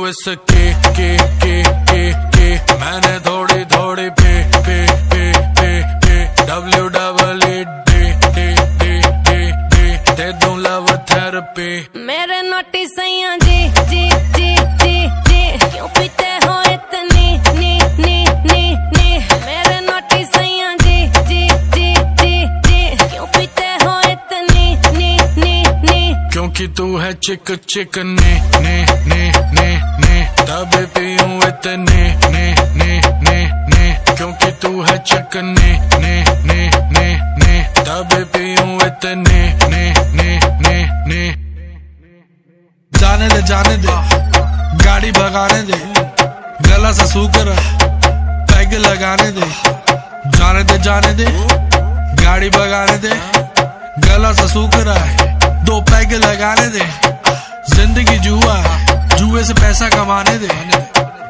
विस के मैंने थोड़ी थोड़ी पे WEED दे दूं लव थेरेपी। मेरे नोटी सैया जी क्यों पीते हो इतनी नी मेरे नोटी सैया जी क्यों पीते हो इतनी नी क्योंकि तू है चिक ने तब पीऊं इतने ने क्योंकि तू है चिक ने तब पीऊं इतने ने। जाने दे गाड़ी भगाने दे, गला सा सूख रहा पैग लगाने दे। जाने दे गाड़ी भगाने दे, गला सा सूख रहा है 2 पैग लगाने दे। जिंदगी जुए से पैसा कमाने दे,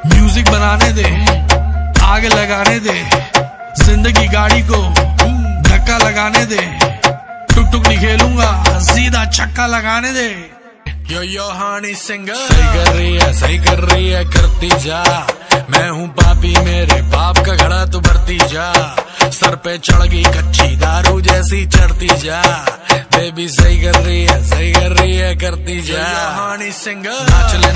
म्यूजिक बनाने दे, आग लगाने दे। जिंदगी गाड़ी को धक्का लगाने दे, टुक नहीं खेलूंगा सीधा छक्का लगाने दे। यो हानी सिंगर सही कर रही है करती जा। मैं हूँ पापी मेरे बाप का घड़ा तू भरती जा। सर पे चढ़ गई कच्ची दारू जैसी चढ़ती जा। बेबी सही कर रही है करती जा। हानी सिंगर नाचले।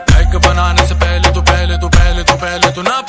पैक बनाने से पहले तू ना